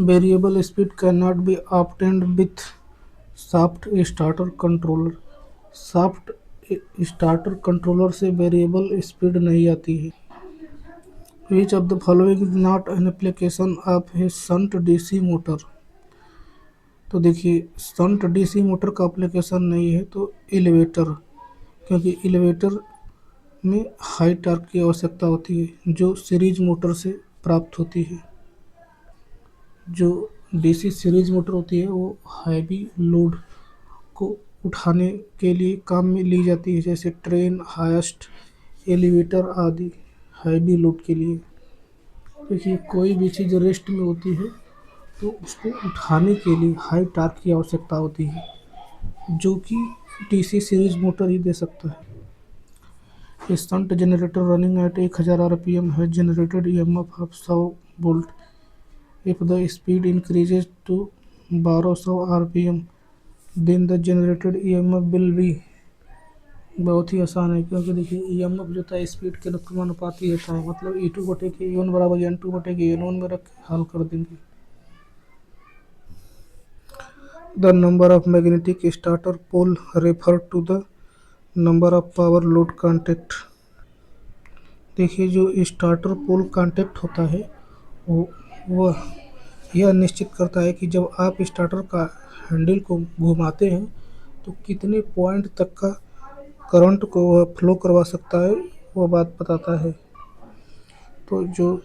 Variable speed cannot be obtained with shaft starter controller. Shaft starter controller से variable speed नहीं आती है। Which of the following is not an application of A shunt DC motor. तो देखिए shunt DC motor का application नहीं है तो एलिवेटर, क्योंकि एलिवेटर में हाई टॉर्क की आवश्यकता होती है जो सीरीज मोटर से प्राप्त होती है। जो डीसी सीरीज मोटर होती है वो हैवी लोड को उठाने के लिए काम में ली जाती है, जैसे ट्रेन, हाइस्ट, एलिवेटर आदि हैवी लोड के लिए। देखिए कोई भी चीज़ रेस्ट में होती है तो उसको उठाने के लिए हाई टॉर्क की आवश्यकता होती है, जो कि डीसी सीरीज मोटर ही दे सकता है। Shunt generator running at 1000 RPM है generated EMF of 100 volt. If the speed increases to 1200 RPM then the generated EMF will be. बहुत ही आसान है, क्योंकि देखिए ईएमएफ जो था स्पीड के अनुपाती होता है, मतलब E2 बटे के E1 बराबर N2 बटे के N1 में रख के हल कर देंगे। The number of magnetic starter pole refer to the number of power load contact. देखिए जो स्टार्टर पोल कांटेक्ट होता है वो वह यह निश्चित करता है कि जब आप स्टार्टर का हैंडल को घुमाते हैं तो कितने पॉइंट तक का करंट को वह फ्लो करवा सकता है, वह बात बताता है। तो जो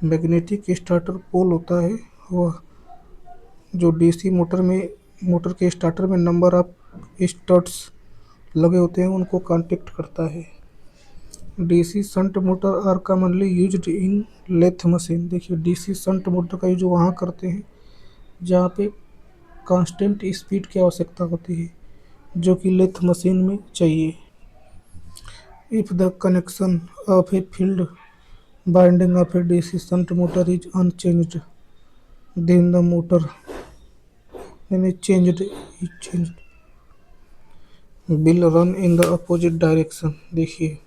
मैग्नेटिक स्टार्टर पोल होता है वह जो डीसी मोटर के स्टार्टर में नंबर ऑफ स्टड्स लगे होते हैं उनको कांटेक्ट करता है। DC shunt motor are commonly used in lathe machine. देखिए डीसी शंट मोटर का यूज वहाँ करते हैं जहाँ पे कांस्टेंट स्पीड की आवश्यकता होती है, जो कि लेथ मशीन में चाहिए। If the connection of a field winding of a DC shunt motor is unchanged then the motor changed will run in the opposite direction. देखिए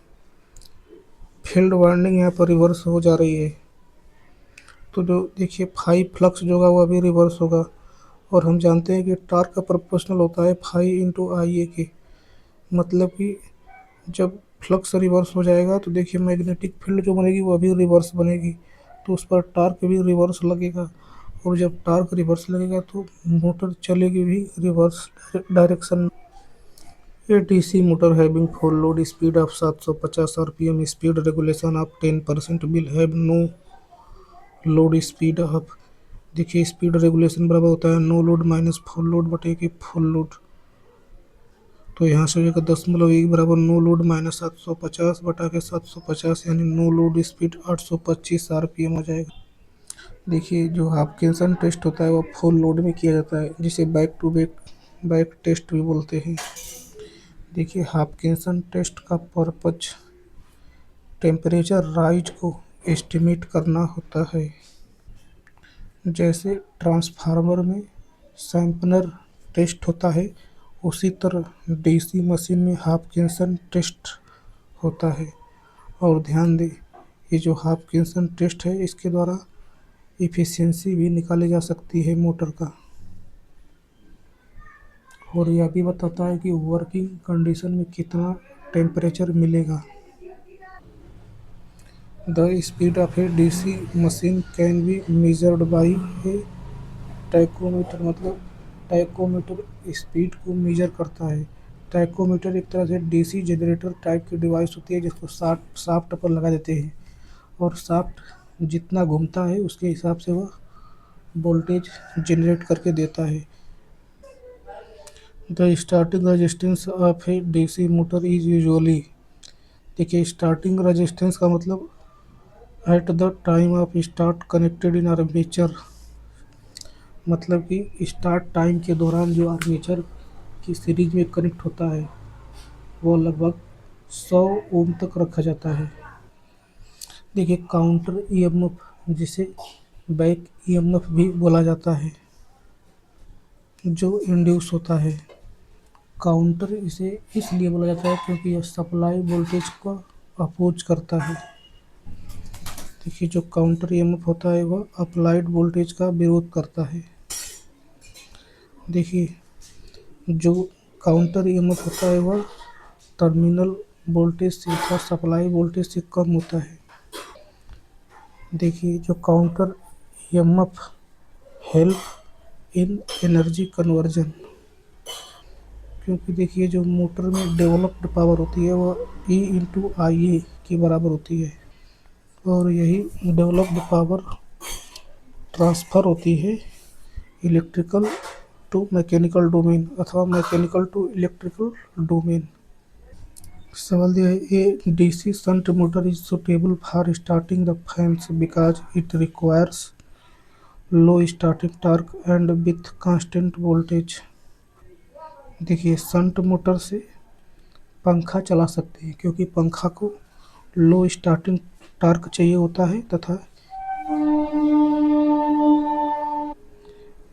फील्ड वाइंडिंग यहाँ पर रिवर्स हो जा रही है, तो जो देखिए फाई फ्लक्स जो होगा वह भी रिवर्स होगा। और हम जानते हैं कि टार्क का प्रोपोर्शनल होता है फाई इंटू आई ए के। मतलब कि जब फ्लक्स रिवर्स हो जाएगा तो देखिए मैग्नेटिक फील्ड जो बनेगी वह भी रिवर्स बनेगी, तो उस पर टार्क भी रिवर्स लगेगा। और जब टार्क रिवर्स लगेगा तो मोटर चलेगी भी reverse direction. A DC motor having full load speed of 750 rpm speed regulation of 10% will have no load speed of। देखिए स्पीड रेगुलेशन बराबर होता है no load minus full load बटे के फुल लोड। तो यहाँ से हो जाएगा 10.1 बराबर नो लोड माइनस 750 बटा के 750, यानी नो लोड स्पीड 825 आरपीएम हो जाएगा। देखिए जो हाफकिंसन टेस्ट होता है वह फुल लोड में किया जाता है, जिसे बैक टू बैक टेस्ट भी बोलते हैं। देखिए हाफकिंसन टेस्ट का पर्पज टेम्परेचर राइज को एस्टिमेट करना होता है। जैसे ट्रांसफार्मर में सैंपलर टेस्ट होता है, उसी तरह डीसी मशीन में हाफकिंसन टेस्ट होता है। और ध्यान दें ये जो हाफकिंसन टेस्ट है इसके द्वारा इफ़िशियंसी भी निकाली जा सकती है मोटर का, और यह भी बताता है कि वर्किंग कंडीशन में कितना टेम्परेचर मिलेगा। The speed of a DC machine can be measured by A tachometer. मतलब टैकोमीटर स्पीड को मेजर करता है। टैकोमीटर एक तरह से डीसी जनरेटर टाइप की डिवाइस होती है जिसको शाफ्ट पर लगा देते हैं, और शाफ्ट जितना घूमता है उसके हिसाब से वह वोल्टेज जनरेट करके देता है। The starting resistance of a DC motor is usually. देखिए स्टार्टिंग रेजिस्टेंस का मतलब at the time of start connected in armature. मतलब कि स्टार्ट टाइम के दौरान जो आर्मेचर की सीरीज में कनेक्ट होता है वो लगभग 100 ओम तक रखा जाता है। देखिए काउंटर ईएमएफ, जिसे बैक ईएमएफ भी बोला जाता है, जो इंड्यूस होता है। काउंटर इसे इसलिए बोला जाता है क्योंकि यह सप्लाई वोल्टेज को अपोज करता है। देखिए जो काउंटर ईएमएफ होता है वह अप्लाइड वोल्टेज का विरोध करता है। देखिए जो काउंटर ईएमएफ होता है वह टर्मिनल वोल्टेज से अथवा सप्लाई वोल्टेज से कम होता है। देखिए जो counter EMF help in energy conversion, क्योंकि देखिए जो मोटर में डेवलप्ड पावर होती है वह E/IA के बराबर होती है और यही डेवलप्ड पावर ट्रांसफ़र होती है इलेक्ट्रिकल टू मैकेनिकल डोमेन अथवा मैकेनिकल टू इलेक्ट्रिकल डोमेन। सवाल दिया है, a DC shunt motor is suitable for starting the fans because it requires low starting torque and with constant voltage. देखिए shunt motor से पंखा चला सकते हैं क्योंकि पंखा को लो स्टार्टिंग टॉर्क चाहिए होता है तथा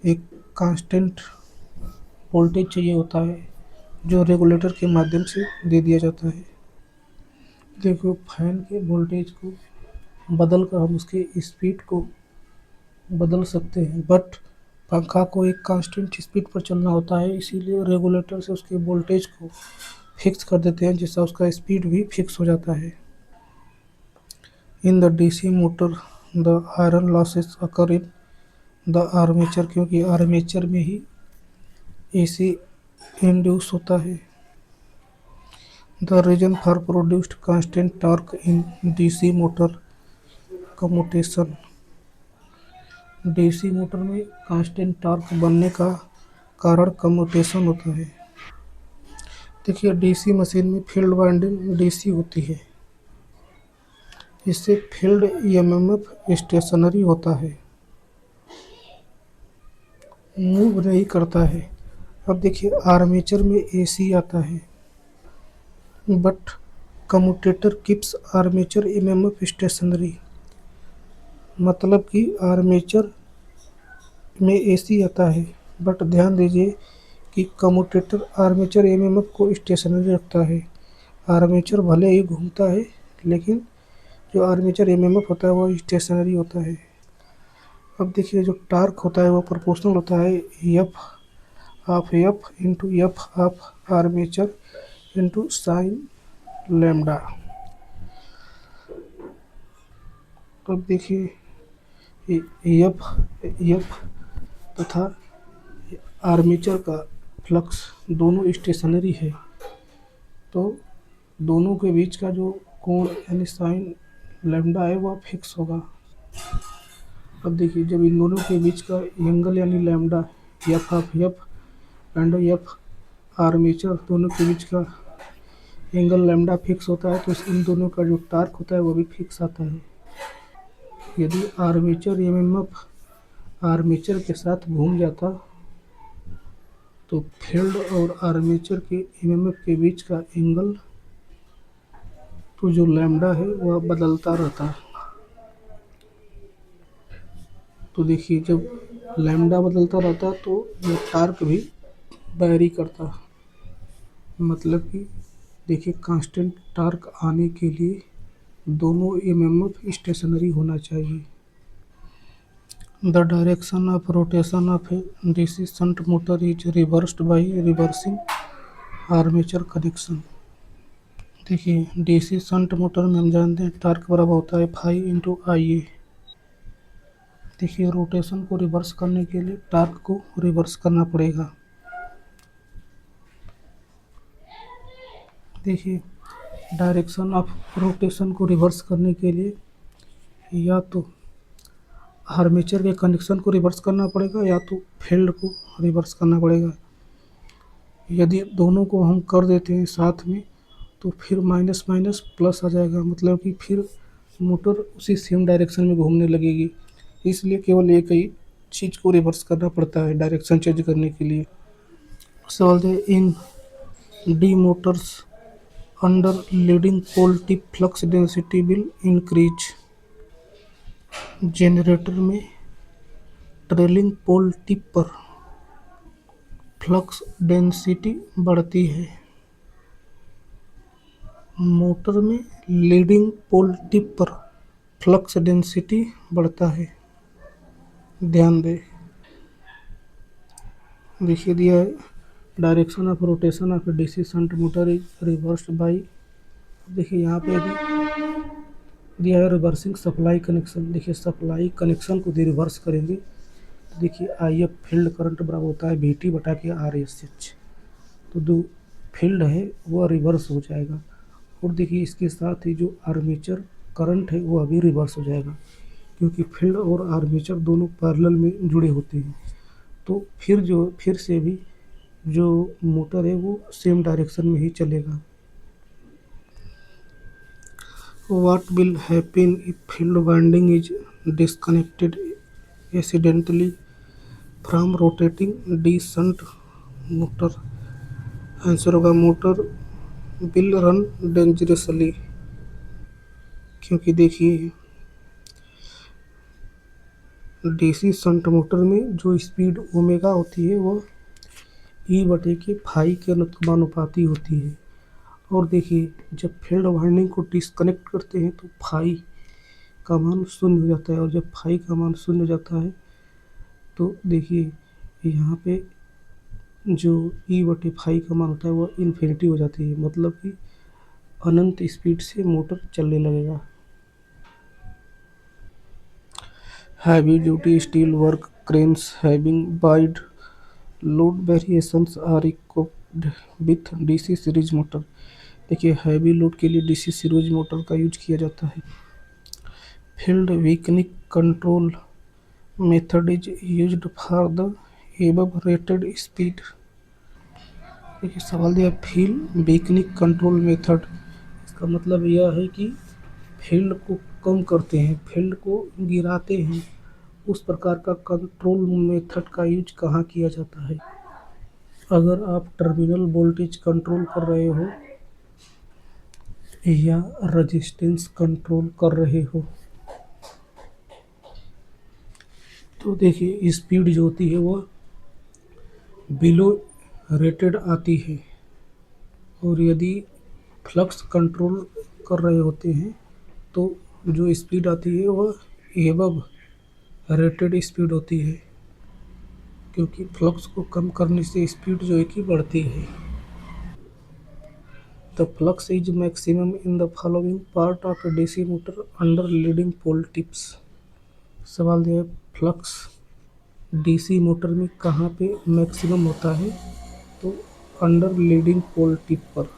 एक कांस्टेंट वोल्टेज चाहिए होता है जो रेगुलेटर के माध्यम से दे दिया जाता है। देखो फैन के वोल्टेज को बदल कर हम उसके स्पीड को बदल सकते हैं, बट पंखा को एक कांस्टेंट स्पीड पर चलना होता है, इसीलिए रेगुलेटर से उसके वोल्टेज को फिक्स कर देते हैं जिससे उसका स्पीड भी फिक्स हो जाता है। In the DC motor the iron losses occur in the armature, क्योंकि आर्मेचर में ही एसी इंड्यूस होता है। The reason for produced constant torque in DC motor commutation. DC motor में कांस्टेंट टॉर्क बनने का कारण कम्यूटेशन होता है। देखिए डीसी मशीन में फील्ड वाइंडिंग डीसी होती है, इससे फील्ड ईएमएफ स्टेशनरी होता है, मूव नहीं करता है। अब देखिए आर्मेचर में एसी आता है, but commutator keeps armature EMF stationary. मतलब कि आर्मेचर में एसी आता है, बट ध्यान दीजिए कि कम्यूटेटर आर्मेचर ईएमएफ को स्टेशनरी रखता है। आर्मेचर भले ही घूमता है लेकिन जो आर्मेचर ईएमएफ होता है वो स्टेशनरी होता है। अब देखिए जो टार्क होता है वो प्रोपोर्शनल होता है F of armature into sine lambda. अब देखिए एफ एफ तथा आर्मेचर का फ्लक्स दोनों स्टेशनरी है, तो दोनों के बीच का जो कोण यानी साइन लैम्डा है वह फिक्स होगा। अब देखिए जब इन दोनों के बीच का एंगल यानी lambda F of F and F armature दोनों के बीच का एंगल लैम्डा फिक्स होता है, तो इन दोनों का जो टार्क होता है वो भी फिक्स आता है। यदि आर्मेचर ईएमएफ आर्मेचर के साथ घूम जाता तो फील्ड और आर्मेचर के ईएमएफ के बीच का एंगल तो जो लैम्डा है वह बदलता रहता। तो देखिए जब लैम्डा बदलता रहता तो ये टार्क भी वैरी करता। मतलब कि देखिए कांस्टेंट टार्क आने के लिए दोनों ईएमएफ स्टेशनरी होना चाहिए। The direction of rotation of a DC shunt motor is reversed by reversing armature connection. देखिए डीसी शंट मोटर में हम जानते हैं टार्क बराबर होता है φ/Ia। देखिए रोटेशन को रिवर्स करने के लिए टार्क को रिवर्स करना पड़ेगा। देखिए डायरेक्शन ऑफ रोटेशन को रिवर्स करने के लिए या तो आर्मेचर के कनेक्शन को रिवर्स करना पड़ेगा या तो फील्ड को रिवर्स करना पड़ेगा। यदि दोनों को हम कर देते हैं साथ में तो फिर माइनस माइनस प्लस आ जाएगा, मतलब कि फिर मोटर उसी सेम डायरेक्शन में घूमने लगेगी। इसलिए केवल एक ही चीज़ को रिवर्स करना पड़ता है डायरेक्शन चेंज करने के लिए। सवाल है, in the motors under leading pole tip flux density will increase. Generator में ट्रेलिंग पोल टिप पर फ्लक्स डेंसिटी बढ़ती है। मोटर में लीडिंग पोल टिप पर फ्लक्स डेंसिटी बढ़ता है। ध्यान दें, देखिए दिया है direction of rotation of DC shunt motor is reversed by. देखिए यहाँ पे भी दिया है रिवर्सिंग सप्लाई कनेक्शन। देखिए सप्लाई कनेक्शन को रिवर्स करेंगे तो देखिए आई एफ फील्ड करंट बराबर होता है वी टी बटा के आर एस एच। तो जो फील्ड है वह रिवर्स हो जाएगा। और देखिए इसके साथ ही जो आर्मेचर करंट है वो अभी रिवर्स हो जाएगा, क्योंकि फील्ड और आर्मेचर दोनों पैरेलल में जुड़े होते हैं। तो फिर से भी जो मोटर है वो सेम डायरेक्शन में ही चलेगा। What will happen if field winding is disconnected accidentally from rotating D shunt motor? Answer होगा मोटर विल रन डेंजरसली। क्योंकि देखिए डीसी शंट मोटर में जो स्पीड ओमेगा होती है वो ई बटे के फाई के अनुपाती होती है। और देखिए जब फील्ड वाइंडिंग को डिस्कनेक्ट करते हैं तो फाई का मान शून्य हो जाता है, और जब फाई का मान शून्य हो जाता है तो देखिए यहाँ पे जो ई बटे फाई का मान होता है वो इन्फिनिटी हो जाती है, मतलब कि अनंत स्पीड से मोटर चलने लगेगा। Heavy duty steel work cranes having wide load variations are equipped with DC series motor. देखिए हैवी लोड के लिए डीसी सीरीज मोटर का यूज किया जाता है। Field weakening control method is used for the above rated speed. देखिए सवाल दिया फील्ड वीकनिंग कंट्रोल मेथड। इसका मतलब यह है कि फील्ड को कम करते हैं, फील्ड को गिराते हैं, उस प्रकार का कंट्रोल मेथड का यूज कहाँ किया जाता है? अगर आप टर्मिनल वोल्टेज कंट्रोल कर रहे हो या रेजिस्टेंस कंट्रोल कर रहे हो तो देखिए स्पीड जो होती है वह बिलो रेटेड आती है। और यदि फ्लक्स कंट्रोल कर रहे होते हैं तो जो स्पीड आती है वह एबव रेटेड स्पीड होती है, क्योंकि फ्लक्स को कम करने से स्पीड जो है कि बढ़ती है। The flux is maximum in the following part of a DC motor under leading pole tips. सवाल दिया है फ्लक्स डीसी मोटर में कहाँ पे मैक्सिमम होता है? तो अंडर लीडिंग पोल टिप पर।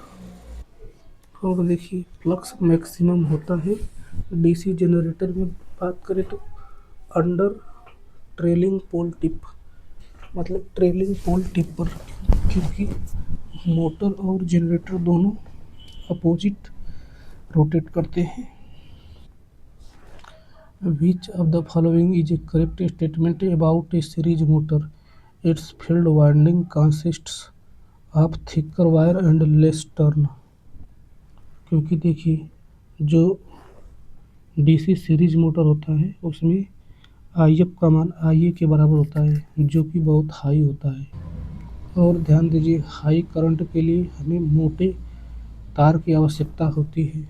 और देखिए फ्लक्स मैक्सिमम होता है डीसी जनरेटर में बात करें तो अंडर ट्रेलिंग पोल टिप, मतलब ट्रेलिंग पोल टिप पर, क्योंकि मोटर और जनरेटर दोनों अपोजिट रोटेट करते हैं। Which of the following is A correct statement about A series motor? It's field winding consists of thicker wire and less turn. क्योंकि देखिए जो डीसी सीरीज मोटर होता है उसमें आई एफ का मान आई ए के बराबर होता है, जो कि बहुत हाई होता है। और ध्यान दीजिए हाई करंट के लिए हमें मोटे तार की आवश्यकता होती है।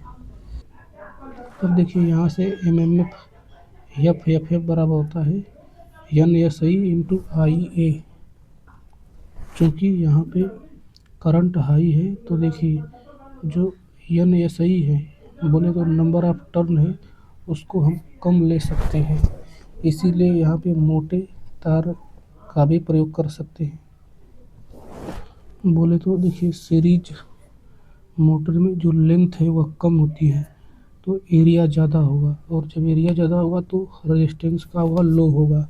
अब देखिए यहाँ से एम एम एफ बराबर होता है एन एस आई इंटू आई ए। चूँकि यहाँ पे करंट हाई है तो देखिए जो एन एस आई है बोले तो नंबर ऑफ टर्न है उसको हम कम ले सकते हैं, इसीलिए यहाँ पे मोटे तार का भी प्रयोग कर सकते हैं। बोले तो देखिए सीरीज मोटर में जो लेंथ है वह कम होती है तो एरिया ज़्यादा होगा, और जब एरिया ज़्यादा होगा तो रेजिस्टेंस का वह लो होगा।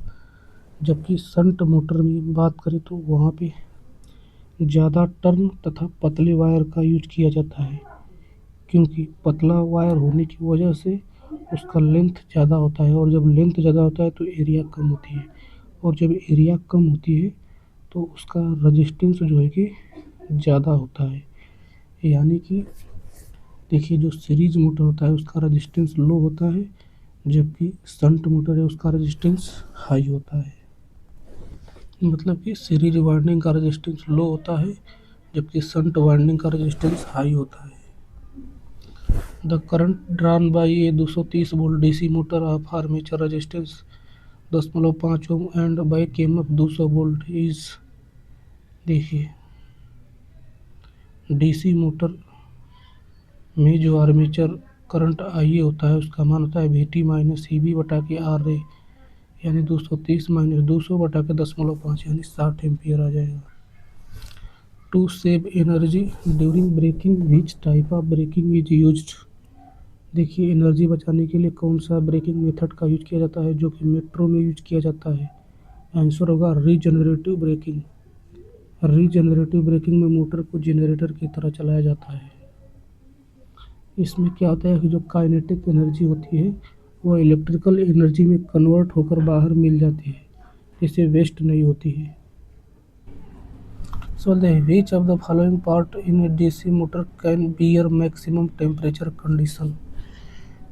जबकि शंट मोटर में बात करें तो वहाँ पे ज़्यादा टर्न तथा पतले वायर का यूज किया जाता है, क्योंकि पतला वायर होने की वजह से उसका लेंथ ज़्यादा होता है, और जब लेंथ ज़्यादा होता है तो एरिया कम होती है, और जब एरिया कम होती है तो उसका रेजिस्टेंस जो है कि ज़्यादा होता है। यानी कि देखिए जो सीरीज मोटर होता है उसका रेजिस्टेंस लो होता है, जबकि शंट मोटर है उसका रेजिस्टेंस हाई होता है। मतलब कि सीरीज वाइंडिंग का रेजिस्टेंस लो होता है जबकि शंट वाइंडिंग का रेजिस्टेंस हाई होता है। The current drawn by a 230 volt DC motor of armature resistance 0.5 ohm and by KMF 200 volt is. देखिए डीसी मोटर में जो आर्मेचर करंट आई होता है उसका मान होता है VT माइनस CB बटा के RA, यानी 230 माइनस 200 बटा के 0.5 यानी 60 एम्पियर आ जाएगा। To save energy during braking which type of braking is used. देखिए एनर्जी बचाने के लिए कौन सा ब्रेकिंग मेथड का यूज किया जाता है, जो कि मेट्रो में यूज किया जाता है। आंसर होगा रीजनरेटिव ब्रेकिंग। रीजनरेटिव ब्रेकिंग में मोटर को जनरेटर की तरह चलाया जाता है। इसमें क्या होता है कि जो काइनेटिक एनर्जी होती है वो इलेक्ट्रिकल एनर्जी में कन्वर्ट होकर बाहर मिल जाती है, जिससे वेस्ट नहीं होती है। So the which of the following part in a DC motor can bear maximum temperature condition.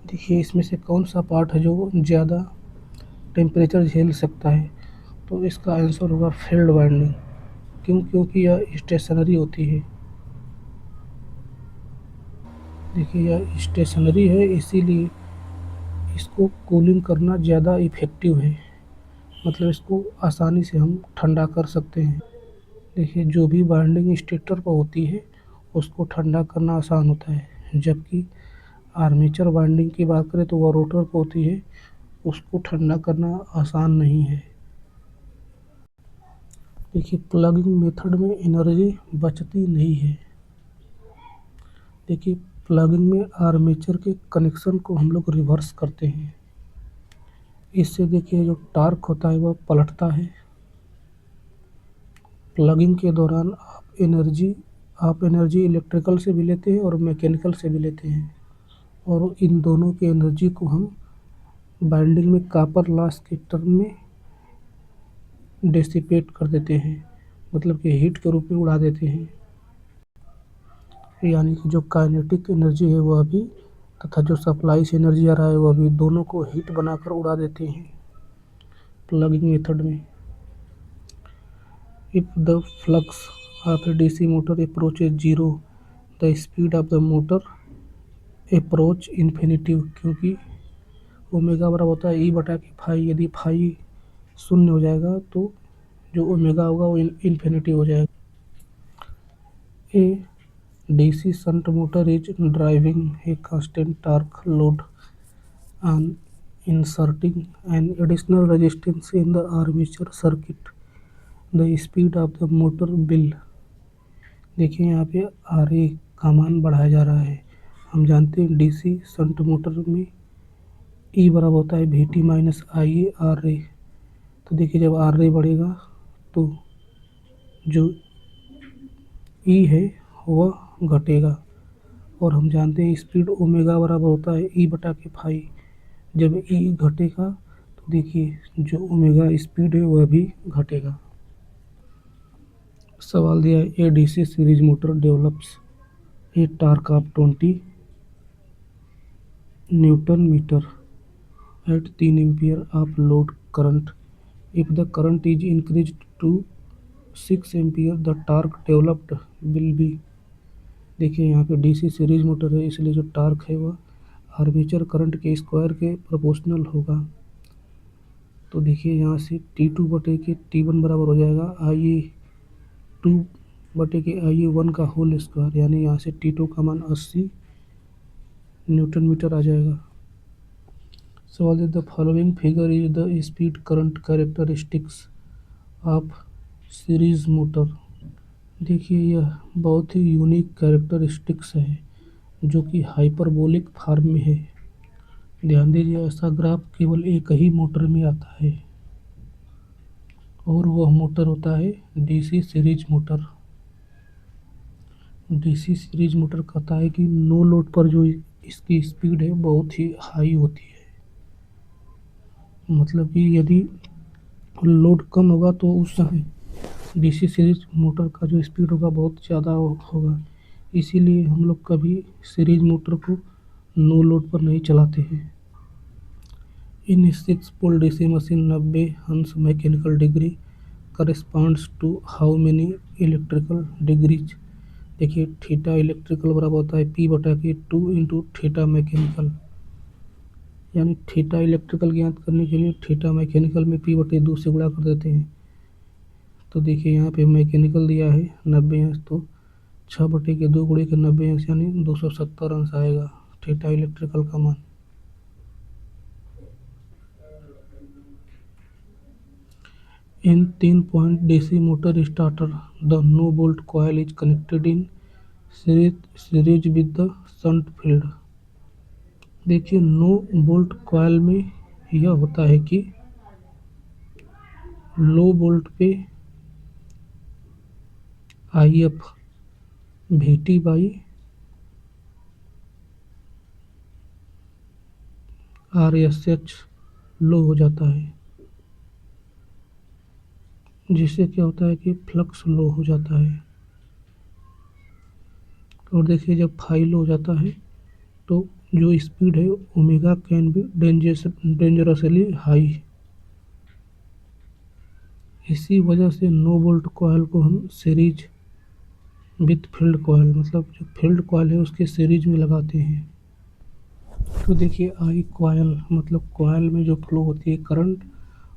देखिए इसमें से कौन सा पार्ट है जो ज़्यादा टेम्परेचर झेल सकता है, तो इसका आंसर होगा फील्ड वाइंडिंग। क्यों? क्योंकि यह स्टेशनरी होती है। देखिए यह स्टेशनरी है, इसीलिए इसको कूलिंग करना ज़्यादा इफ़ेक्टिव है, मतलब इसको आसानी से हम ठंडा कर सकते हैं। देखिए जो भी वाइंडिंग स्टेटर पर होती है उसको ठंडा करना आसान होता है, जबकि आर्मेचर वाइंडिंग की बात करें तो वह रोटर पर होती है, उसको ठंडा करना आसान नहीं है। देखिए प्लगिंग मेथड में एनर्जी बचती नहीं है। देखिए प्लगिंग में आर्मेचर के कनेक्शन को हम लोग रिवर्स करते हैं, इससे देखिए जो टार्क होता है वह पलटता है। प्लगिंग के दौरान आप एनर्जी इलेक्ट्रिकल से भी लेते हैं और मैकेनिकल से भी लेते हैं, और इन दोनों की एनर्जी को हम बाइंडिंग में कॉपर लॉस के टर्म में डिसिपेट कर देते हैं, मतलब कि हीट के रूप में उड़ा देते हैं। यानी कि जो काइनेटिक एनर्जी है वह भी तथा जो सप्लाई से एनर्जी आ रहा है वह भी, दोनों को हीट बनाकर उड़ा देते हैं प्लगिंग मेथड में। If the flux of a DC motor approaches zero the speed of the motor approach infinitive. क्योंकि ओमेगा बराबर होता है ई बटा के फाई। यदि फाई शून्य हो जाएगा तो जो ओमेगा होगा वो इन्फिनिटी हो जाएगा। A DC shunt motor is driving a constant torque load on inserting an additional resistance in the armature circuit. The speed of the motor will। देखिए यहाँ पे RA का मान बढ़ाया जा रहा है। हम जानते हैं डीसी शंट मोटर में E बराबर होता है VT माइनस IA RA। तो देखिए जब RA बढ़ेगा तो जो E है वह घटेगा, और हम जानते हैं स्पीड ओमेगा बराबर होता है E बटा के फाई। जब E घटेगा तो देखिए जो ओमेगा स्पीड है वह भी घटेगा। सवाल दिया है a DC series motor develops a torque of 20 newton metre at 3 ampere of load current. If the current is increase to 6 ampere the torque developed will be. देखिए यहाँ पे डीसी सीरीज मोटर है, इसलिए जो टॉर्क है वह armature current के square के प्रोपोर्शनल होगा। तो देखिए यहाँ से T2 बटे के T1 बराबर हो जाएगा IA2 बटे के IA1 का होल स्क्वायर, यानी यहाँ से T2 का मान 80 न्यूटन मीटर आ जाएगा। सवाल the following figure is the speed current characteristics of series motor. देखिए यह बहुत ही यूनिक कैरेक्टरिस्टिक्स है जो कि हाइपरबोलिक फॉर्म में है। ध्यान दीजिए ऐसा ग्राफ केवल एक ही मोटर में आता है, और वह मोटर होता है DC series motor. DC series motor कहता है कि नो लोड पर जो इसकी स्पीड है बहुत ही हाई होती है, मतलब कि यदि लोड कम होगा तो उस समय डीसी सीरीज मोटर का जो स्पीड होगा बहुत ज़्यादा होगा। इसीलिए हम लोग कभी सीरीज मोटर को नो लोड पर नहीं चलाते हैं। इन 6 पोल डीसी मशीन 90 हंस mechanical degree corresponds to how many electrical degrees. देखिए थीटा इलेक्ट्रिकल बराबर होता है P/2 इंटू थीटा मैकेनिकल, यानी थीटा इलेक्ट्रिकल ज्ञात करने के लिए थीटा मैकेनिकल में P/2 से गुणा कर देते हैं। तो देखिए यहाँ पे मैकेनिकल दिया है 90 अंश, तो 6/2 गुणे के 90 अंश यानी 270 अंश आएगा थीटा इलेक्ट्रिकल का मान। In 3 point DC motor starter the no volt coil is connected in series with the shunt field. देखिए नो बोल्ट कॉइल में यह होता है कि लो बोल्ट पे IF VT by RSH low हो जाता है, जिससे क्या होता है कि फ्लक्स लो हो जाता है। और देखिए जब फाई लो हो जाता है तो जो स्पीड है omega can be dangerously high. इसी वजह से नो बोल्ट कॉइल को हम सीरीज विथ फील्ड कॉइल, मतलब जो फील्ड कॉइल है उसके सीरीज में लगाते हैं। तो देखिए आई कॉइल मतलब कॉइल में जो फ्लो होती है करंट,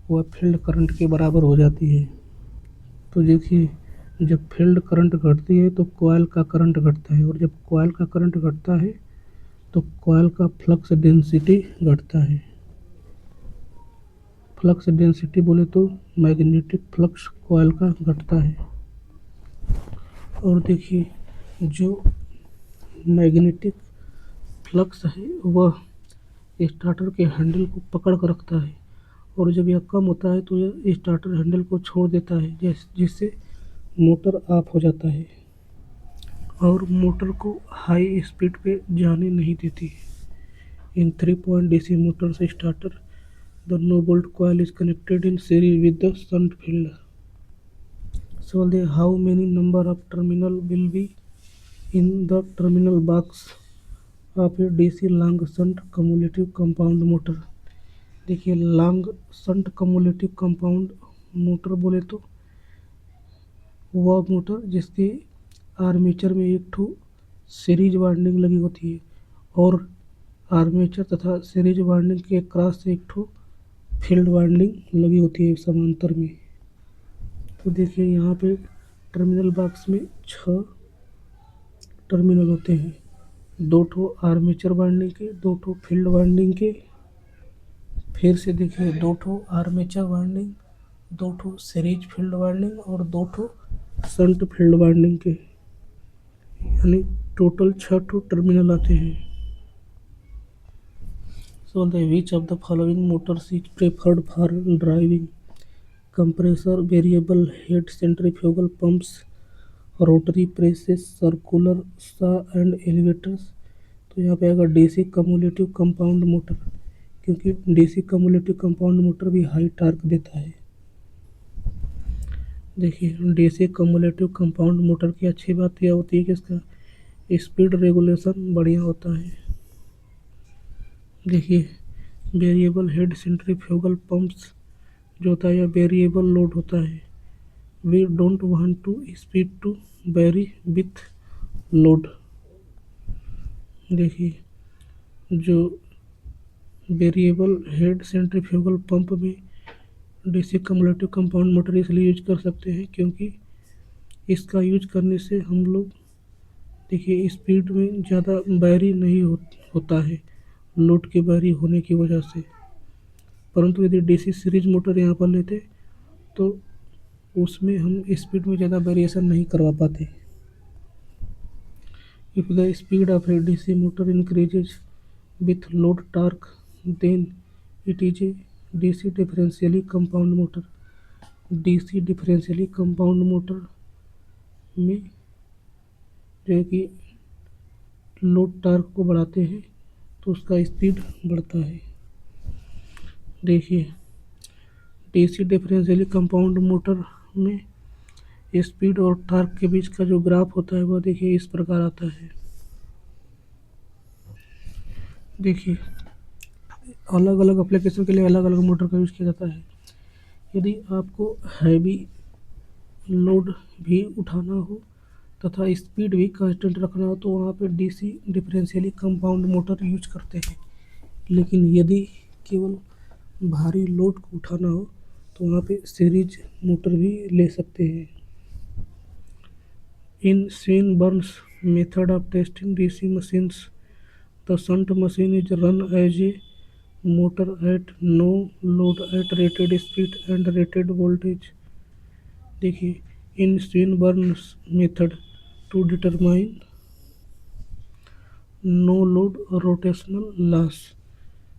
वह फील्ड करंट के बराबर हो जाती है। तो देखिए जब फील्ड करंट घटती है तो कॉइल का करंट घटता है, और जब कॉइल का करंट घटता है तो कॉइल का फ्लक्स डेंसिटी घटता है। फ्लक्स डेंसिटी बोले तो मैग्नेटिक फ्लक्स कॉइल का घटता है। और देखिए जो मैग्नेटिक फ्लक्स है वह स्टार्टर के हैंडल को पकड़ कर रखता है, और जब यह कम होता है तो यह स्टार्टर हैंडल को छोड़ देता है, जिससे मोटर ऑफ हो जाता है और मोटर को हाई स्पीड पे जाने नहीं देती। इन 3 पॉइंट डीसी मोटर से starter the no volt coil is connected in series with the shunt field. So how many number of terminal will be in the terminal box of a DC long shunt cumulative compound motor। देखिए long shunt cumulative compound motor बोले तो वह motor जिसके armature में एक ठो series winding लगी होती है, और आर्मेचर तथा सीरीज वाइंडिंग के क्रॉस से एक ठो फील्ड वाइंडिंग लगी होती है समांतर में। तो देखिए यहाँ पे टर्मिनल बॉक्स में 6 टर्मिनल होते हैं, 2 ठो आर्मेचर वाइंडिंग के, 2 ठो फील्ड वाइंडिंग के, फिर से देखिए 2 ठो आर्मेचर वाइंडिंग, 2 ठो सीरीज फील्ड वाइंडिंग और 2 ठो शंट फील्ड वाइंडिंग के, यानी टोटल 6 ठो टर्मिनल आते हैं। So which of the following motors is preferred for driving? Compressor, variable head centrifugal pumps, rotary presses, circular saw and elevators। तो यहाँ पे आएगा डीसी कम्युलेटिव कंपाउंड मोटर, क्योंकि डीसी कम्युलेटिव कंपाउंड मोटर भी high torque देता है। देखिए DC cumulative compound motor की अच्छी बात यह होती है कि इसका स्पीड रेगुलेशन बढ़िया होता है। देखिए वेरिएबल हेड सेंट्रीफ्यूगल पंप्स जो होता है यह वेरिएबल लोड होता है। We don't want to speed to vary with load. देखिए जो वेरिएबल हेड सेंट्रीफ्यूगल पंप में डीसी कम्युलेटिव कंपाउंड मोटर इसलिए यूज कर सकते हैं क्योंकि इसका यूज करने से हम लोग देखिए स्पीड में ज़्यादा बैरी नहीं होता है लोड के बैरी होने की वजह से। परंतु यदि डीसी सीरीज मोटर यहाँ पर लेते तो उसमें हम स्पीड में ज़्यादा वेरिएशन नहीं करवा पाते। If the speed of a DC motor increases with load torque then it is a DC differentially compound motor. DC differentially compound motor में जो है कि लोड टार्क को बढ़ाते हैं तो उसका स्पीड बढ़ता है। देखिए डीसी डिफरेंशियली कंपाउंड मोटर में स्पीड और टार्क के बीच का जो ग्राफ होता है वह देखिए इस प्रकार आता है। देखिए अलग अलग एप्लीकेशन के लिए अलग अलग मोटर का यूज़ किया जाता है। यदि आपको हैवी लोड भी उठाना हो तथा स्पीड भी कांस्टेंट रखना हो तो वहाँ पे DC differentially compound motor use करते हैं। लेकिन यदि केवल भारी लोड को उठाना हो तो वहाँ पे सीरीज मोटर भी ले सकते हैं। In Swinburne's method of testing DC machines, the shunt machine is run as a motor at no load at rated speed and rated voltage. देखिए, in Swinburne's method to determine no load rotational loss,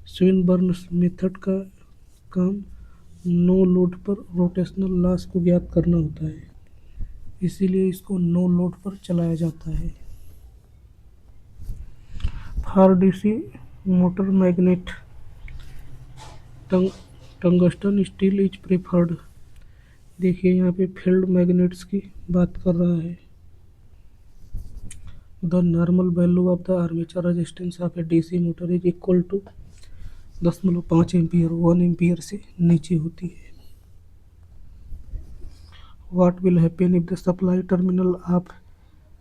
Swinburne's method का काम no load पर rotational loss को ज्ञात करना होता है, इसीलिए इसको नो लोड पर चलाया जाता है। For DC motor magnet tungsten steel is preferred. देखिए यहाँ पे फील्ड मैग्नेट्स की बात कर रहा है। The normal value of the armature resistance of a DC motor is equal to 0.5 ampere 1 ampere से नीचे होती है। What will happen if the supply terminal of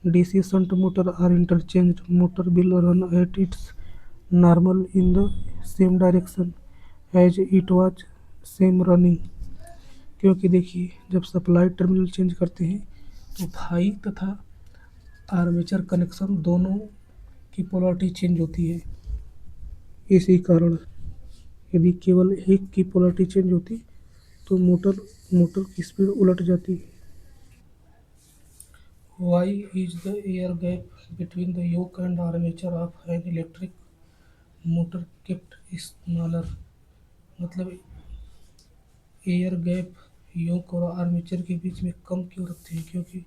DC shunt motor are interchanged? Motor will run at its normal in the same direction as it was same running। क्योंकि देखिए जब supply terminal change करते हैं तो phi तथा armature connection दोनों की polarity change होती है। इसी कारण यदि केवल एक की पोलैरिटी चेंज होती तो मोटर की स्पीड उलट जाती। Why is the air gap between the yoke and armature of an electric motor kept smaller? मतलब एयर गैप योक और आर्मेचर के बीच में कम क्यों रखते हैं? क्योंकि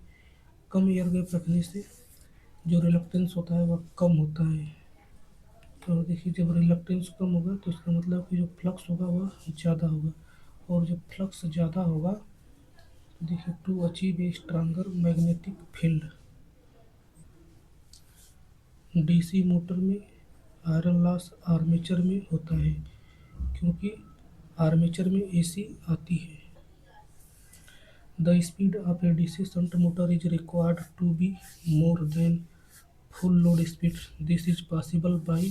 कम एयर गैप रखने से जो रिलक्टेंस होता है वह कम होता है। तो देखिए जब रिलक्टेंस कम होगा तो इसका मतलब कि जो फ्लक्स होगा वह ज़्यादा होगा, और जब फ्लक्स ज़्यादा होगा तो देखिए to achieve a stronger magnetic field. DC motor में आयरन लॉस आर्मेचर में होता है क्योंकि आर्मेचर में एसी आती है। The speed of a DC shunt motor is required to be more than full load speed. This is possible by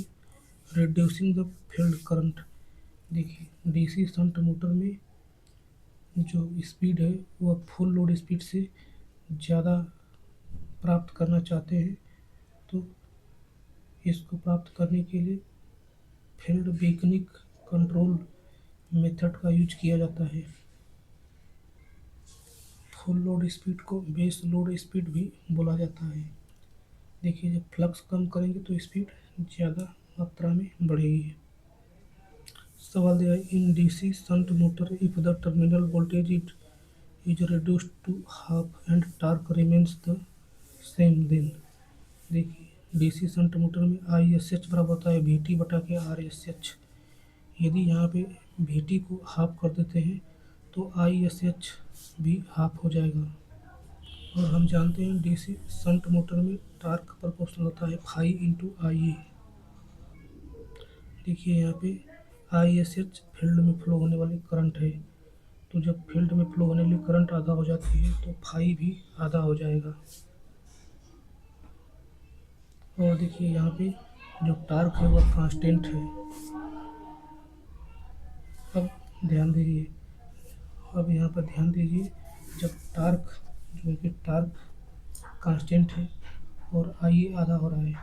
reducing the field current. देखिए DC shunt motor में जो स्पीड है वह फुल लोड स्पीड से ज़्यादा प्राप्त करना चाहते हैं तो इसको प्राप्त करने के लिए फील्ड वीकनिंग कंट्रोल मेथड का यूज किया जाता है। फुल लोड स्पीड को बेस लोड स्पीड भी बोला जाता है। देखिए जब फ्लक्स कम करेंगे तो स्पीड ज़्यादा मात्रा में बढ़ेगी। सवाल दिया है इन DC shunt motor if the terminal voltage is reduced to half and torque remains the same then। देखिए डीसी शंट मोटर में ISH बराबर होता है VT बटा के RSH। यदि यहाँ पे VT को हाफ कर देते हैं तो ISH भी हाफ हो जाएगा। और हम जानते हैं डीसी शंट मोटर में टार्क प्रोपोर्शनल होता है फाई इंटू IA। देखिए यहाँ पे ISH फील्ड में फ्लो होने वाली करंट है, तो जब फील्ड में फ्लो होने वाली करंट आधा हो जाती है तो फाई भी आधा हो जाएगा। और देखिए यहाँ पे जो टार्क है वह कांस्टेंट है। अब ध्यान दीजिए अब यहाँ पर ध्यान दीजिए जब टार्क जो है कि टार्क कांस्टेंट है और IA आधा हो रहा है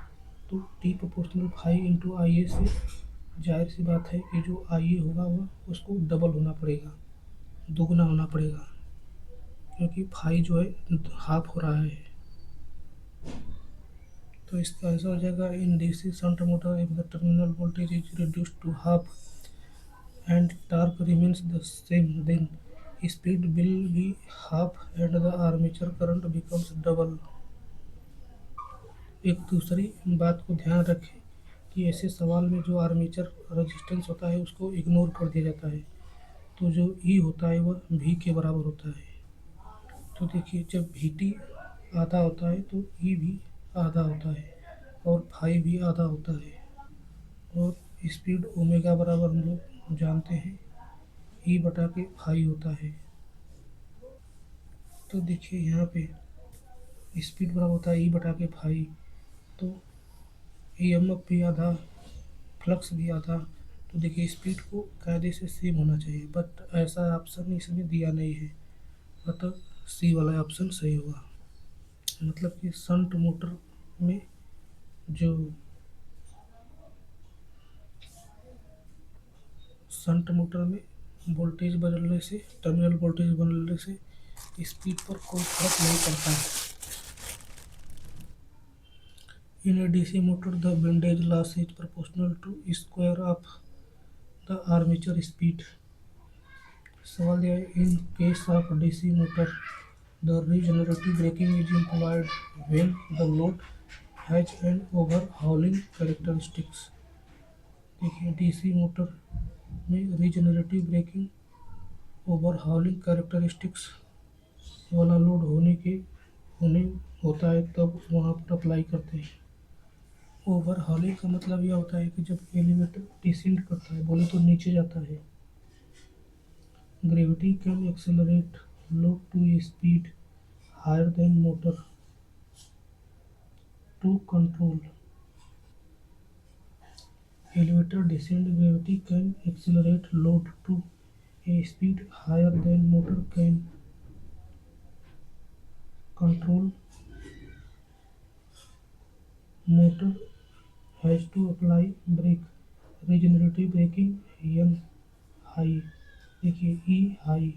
तो T proportional phi into IA से जाहिर सी बात है कि जो IA होगा वह उसको डबल होना पड़ेगा, दोगुना होना पड़ेगा, क्योंकि फाई जो है हाफ हो रहा है। तो इसका आंसर हो जाएगा in DC shunt motor if the terminal voltage is reduced to half and torque remains the same then speed will be half and the armature current becomes double. एक दूसरी बात को ध्यान रखें कि ऐसे सवाल में जो आर्मेचर रेजिस्टेंस होता है उसको इग्नोर कर दिया जाता है, तो जो ई होता है वह भी के बराबर होता है। तो देखिए जब VT आधा होता है तो ई भी आधा होता है और फाई भी आधा होता है, और स्पीड ओमेगा बराबर हम लोग जानते हैं ई बटा के फाई होता है। तो देखिए यहाँ पे स्पीड बराबर होता है ई बटा के फाई। तो ईएमएफ भी आधा, फ्लक्स भी आधा। तो देखिए स्पीड को कायदे से सेम होना चाहिए, बट ऐसा ऑप्शन इसमें दिया नहीं है, अतः सी वाला ऑप्शन सही होगा। मतलब कि में जो शंट मोटर में वोल्टेज बदलने से, टर्मिनल वोल्टेज बदलने से स्पीड पर कोई फर्क नहीं पड़ता है। In a DC motor the windage loss is proportional to square of the armature speed. सवाल यह है, in case of DC motor the regenerative braking is employed when the load has an overhauling characteristics। देखिए DC motor में regenerative braking overhauling characteristics वाला load होने होता है, तब वहाँ पर अप्लाई करते हैं। ओवरहॉलिंग का मतलब यह होता है कि जब एलिवेटर डिसेंड करता है, बोले तो नीचे जाता है। Gravity can accelerate load to a speed higher than motor to control. Elevator descent gravity can accelerate load to a speed higher than motor can control. Motor has to apply brake, regenerative braking N high. देखिए E high,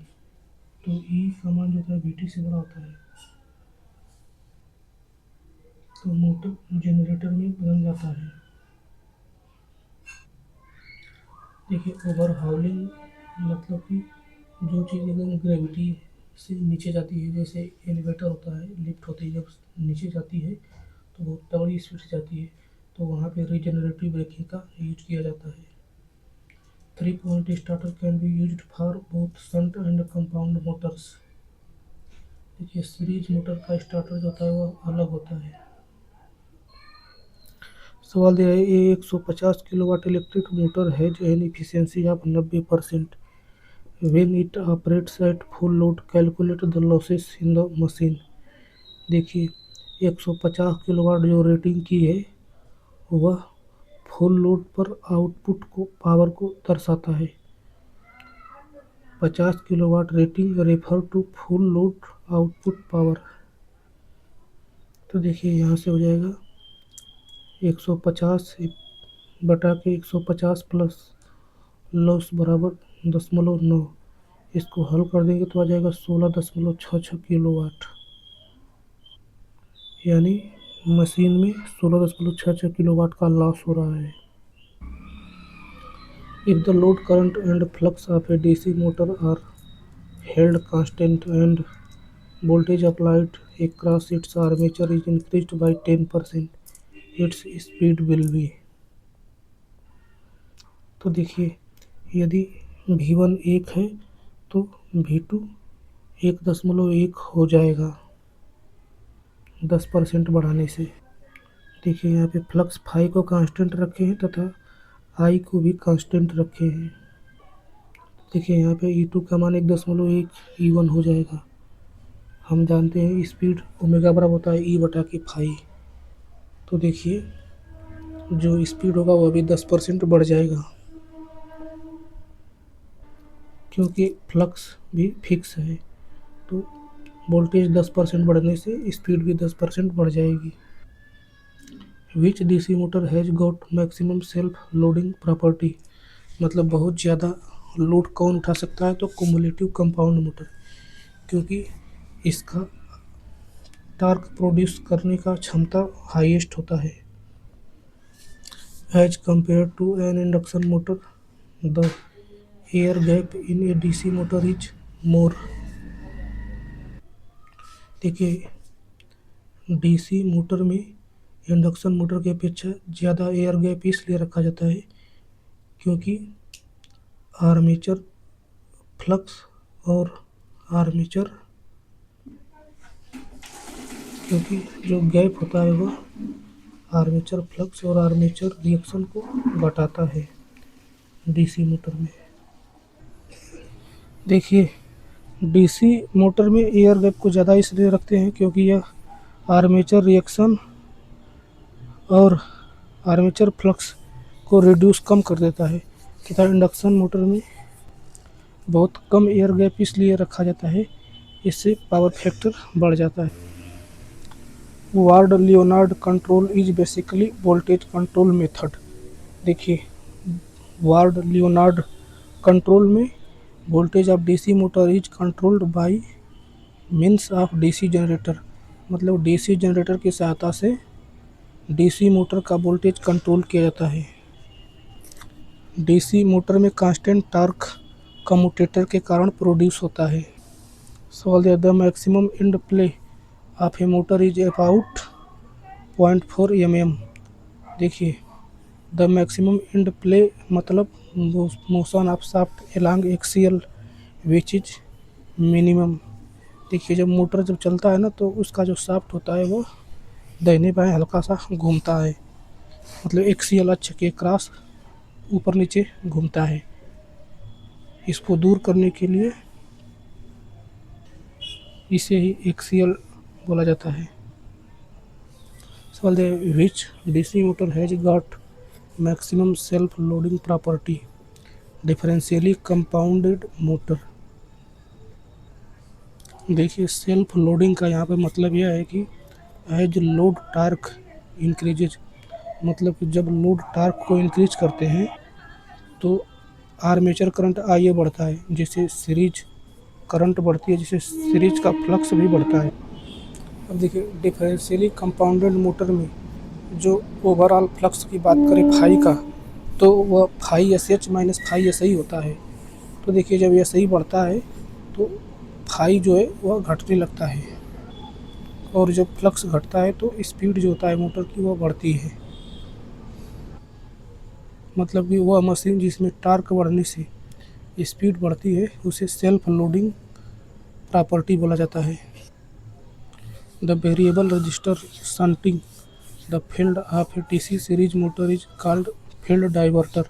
तो E का मान जो होता है VT से बड़ा होता है, तो मोटर जनरेटर में बदल जाता है। देखिए ओवर हाउलिंग मतलब कि जो चीज़ एकदम ग्रेविटी से नीचे जाती है, जैसे एलिवेटर होता है, लिफ्ट होती है, जब नीचे जाती है तो बहुत तगड़ी स्पीड से जाती है, तो वहाँ पे रीजनरेटिव ब्रेकिंग का यूज किया जाता है। 3 point starter can be used for both shunt and compound Motors. देखिए सीरीज मोटर का स्टार्टर जो होता है वो अलग होता है। सवाल दिया है, ये 150 किलोवाट इलेक्ट्रिक मोटर है जो an efficiency of 90%। When it operates at full load, calculate the losses in the machine। देखिए 150 किलोवाट जो रेटिंग की है वह फुल लोड पर आउटपुट को पावर को दर्शाता है। 50 kilowatt rating refer to full load output power. तो देखिए यहाँ से हो जाएगा 150 बटा के 150 प्लस लॉस बराबर 0.9। इसको हल कर देंगे तो आ जाएगा 16.66 किलोवाट, यानी मशीन में 16.66 किलोवाट का लॉस हो रहा है। If the load current and flux of a DC motor are held constant and voltage applied across its armature is increased by 10%, its speed will be। तो देखिए यदि V1 1 है तो V2 1.1 हो जाएगा 10% बढ़ाने से। देखिए यहाँ पे फ्लक्स फाई को कांस्टेंट रखे हैं तथा आई को भी कांस्टेंट रखे हैं। देखिए यहाँ पे E2 का मान 1.1 E1 हो जाएगा। हम जानते हैं स्पीड ओमेगा बराबर होता है E बटा के फाई। तो देखिए जो स्पीड होगा वह भी 10% बढ़ जाएगा, क्योंकि फ्लक्स भी फिक्स है, तो वोल्टेज 10% बढ़ने से स्पीड भी 10% बढ़ जाएगी। Which DC motor has got maximum self loading property. मतलब बहुत ज़्यादा लोड कौन उठा सकता है, तो कुमुलेटिव कंपाउंड मोटर, क्योंकि इसका टॉर्क प्रोड्यूस करने का क्षमता हाईएस्ट होता है। As compare to an induction motor the air gap in a DC motor is more. देखिए डीसी मोटर में इंडक्शन मोटर की अपेक्षा ज़्यादा एयर गैप इसलिए रखा जाता है क्योंकि आर्मेचर फ्लक्स और आर्मेचर क्योंकि जो गैप होता है वह आर्मेचर फ्लक्स और आर्मेचर रिएक्शन को घटाता है डीसी मोटर में। देखिए डीसी मोटर में एयर गैप को ज़्यादा इसलिए रखते हैं क्योंकि यह आर्मेचर रिएक्शन और आर्मेचर फ्लक्स को रिड्यूस कम कर देता है तथा इंडक्शन मोटर में बहुत कम एयर गैप इसलिए रखा जाता है, इससे पावर फैक्टर बढ़ जाता है। Ward Leonard control is basically voltage control method. देखिए, वार्ड लियोनार्ड कंट्रोल में voltage of DC motor is controlled by means of DC generator, मतलब डीसी जनरेटर की सहायता से डीसी मोटर का वोल्टेज कंट्रोल किया जाता है। डीसी मोटर में कांस्टेंट टॉर्क कम्यूटेटर के कारण प्रोड्यूस होता है। सवाल the maximum end play of a motor is about 0.4 mm। देखिए, द मैक्सिमम इंड प्ले मतलब motion of shaft along axial which is minimum. देखिए, जब मोटर जब चलता है ना तो उसका जो शाफ्ट होता है वो दाहिने बाएं हल्का सा घूमता है, मतलब एक्सियल अक्ष के क्रॉस ऊपर नीचे घूमता है। इसको दूर करने के लिए इसे ही एक्सियल बोला जाता है। सवाल which DC motor has got maximum self loading property. Differentially compounded motor. देखिए, सेल्फ लोडिंग का यहाँ पे मतलब यह है कि एज लोड टार्क इंक्रीजेज, मतलब कि जब लोड टार्क को इंक्रीज करते हैं तो आर्मेचर करंट आगे बढ़ता है, जिससे सीरीज करंट बढ़ती है, जिससे सीरीज का फ्लक्स भी बढ़ता है। अब देखिए, डिफरेंशियली कंपाउंडेड मोटर में जो ओवरऑल फ्लक्स की बात करें फाई का, तो वह phi S H minus phi S I होता है। तो देखिए, जब एस आई बढ़ता है तो फाई जो है वह घटने लगता है, और जब फ्लक्स घटता है तो स्पीड जो होता है मोटर की वह बढ़ती है। मतलब कि वह मशीन जिसमें टार्क बढ़ने से स्पीड बढ़ती है उसे सेल्फ लोडिंग प्रॉपर्टी बोला जाता है। The variable resistor shunting the field of a DC series motor is called field diverter.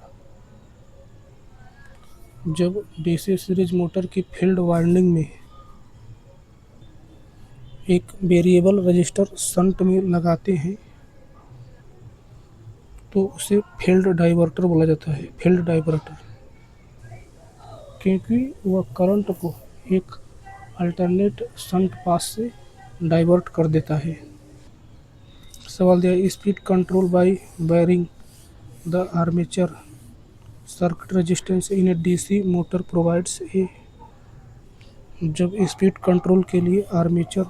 जब डीसी सीरीज मोटर की फील्ड वाइंडिंग में एक वेरिएबल रजिस्टर शंट में लगाते हैं तो उसे फील्ड डाइवर्टर बोला जाता है। फील्ड डाइवर्टर क्योंकि वह करंट को एक अल्टरनेट शंट पाथ से डाइवर्ट कर देता है। सवाल दिया, speed control by wiring the armature circuit resistance in a DC motor provides a. जब स्पीड कंट्रोल के लिए आर्मेचर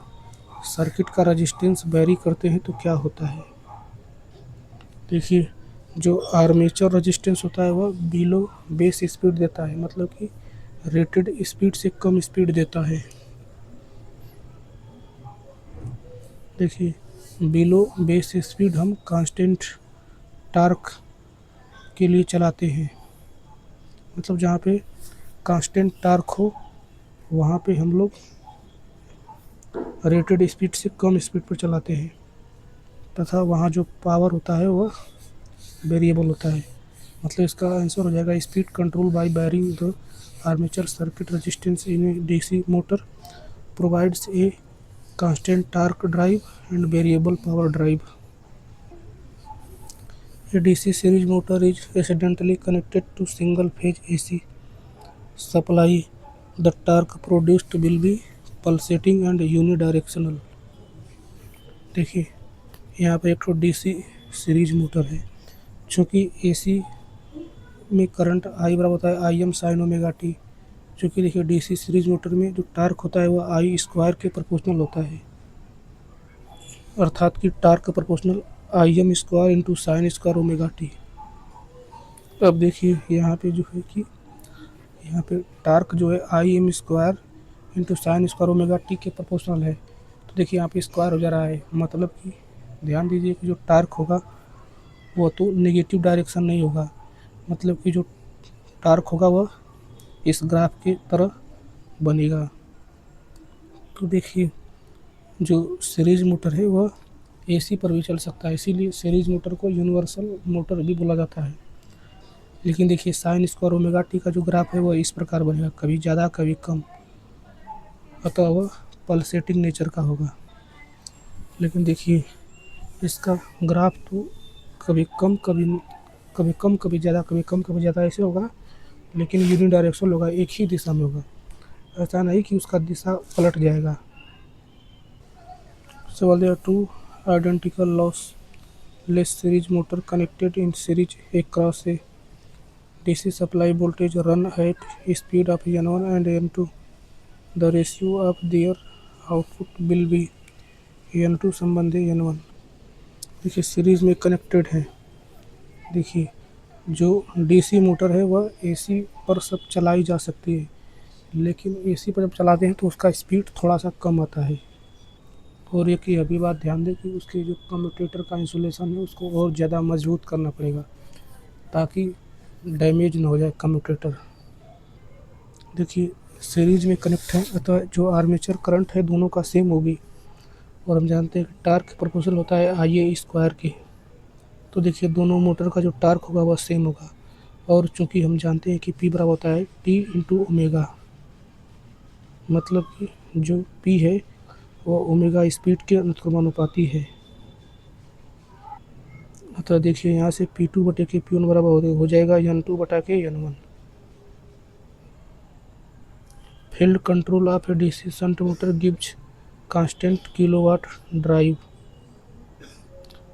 सर्किट का रेजिस्टेंस वेरी करते हैं तो क्या होता है। देखिए, जो आर्मेचर रेजिस्टेंस होता है वह बिलो बेस स्पीड देता है, मतलब कि रेटेड स्पीड से कम स्पीड देता है। देखिए, बिलो बेस स्पीड हम कांस्टेंट टार्क के लिए चलाते हैं, मतलब जहाँ पे कांस्टेंट टार्क हो वहाँ पे हम लोग रेटेड स्पीड से कम स्पीड पर चलाते हैं, तथा वहाँ जो पावर होता है वह वेरिएबल होता है। मतलब इसका आंसर हो जाएगा speed control by wiring the armature circuit resistance in a DC motor provides a constant torque drive and variable power drive. A DC series motor is accidentally connected to single phase AC supply. The torque produced will be pulsating and unidirectional। देखिए, यहाँ पर एक तो DC series motor है, चूँकि AC में current I बराबर होता है I am sine omega T. चूँकि देखिए, डीसी सीरीज मोटर में जो टार्क होता है वह आई स्क्वायर के प्रोपोर्शनल होता है, अर्थात कि torque proportional I am square into sine square omega T. अब देखिए, यहाँ पे जो है कि यहाँ पे टार्क जो है I am square into sine square omega T के प्रोपोर्शनल है। तो देखिए, यहाँ पे स्क्वायर हो जा रहा है, मतलब कि ध्यान दीजिए कि जो टार्क होगा वो तो नेगेटिव डायरेक्शन नहीं होगा, मतलब कि जो टार्क होगा वह इस ग्राफ के तरह बनेगा। तो देखिए, जो सीरीज मोटर है वह एसी पर भी चल सकता है, इसीलिए सीरीज मोटर को यूनिवर्सल मोटर भी बोला जाता है। लेकिन देखिए, साइन स्क्वायर ओमेगा टी का जो ग्राफ है वह इस प्रकार बनेगा, कभी ज़्यादा कभी कम, अतः वह पल्सेटिंग नेचर का होगा। लेकिन देखिए इसका ग्राफ तो कभी कम कभी ज़्यादा, कभी कम कभी ज़्यादा ऐसे होगा, लेकिन यूनिडायरेक्शनल होगा, एक ही दिशा में होगा। ऐसा नहीं कि उसका दिशा पलट जाएगा। So there are two identical lossless series motor connected in series across a DC supply voltage run at speed of N1 and N2. The ratio of their output will be N2 संबंधी N1। देखिए series में connected है। देखिए जो DC motor है वह AC पर सब चलाई जा सकती है, लेकिन एसी पर जब चलाते हैं तो उसका स्पीड थोड़ा सा कम आता है। और एक यह भी बात ध्यान दें कि उसके जो कम्यूटेटर का इंसुलेशन है उसको और ज़्यादा मजबूत करना पड़ेगा, ताकि डैमेज ना हो जाए कम्यूटेटर। देखिए सीरीज में कनेक्ट है, अतः जो आर्मेचर करंट है दोनों का सेम होगी। और हम जानते हैं कि टार्क प्रोपोर्शनल होता है आई ए स्क्वायर के। तो देखिए दोनों मोटर का जो टार्क होगा वह सेम होगा। और चूंकि हम जानते हैं कि पी बराबर होता है टी इंटू ओमेगा, मतलब कि जो पी है वो ओमेगा स्पीड के अनुपाती है। अतः देखिए यहाँ से पी टू बटे के पी वन बराबर हो जाएगा एन टू बटा के N one. Field control of a DC shunt motor gives constant kilowatt drive.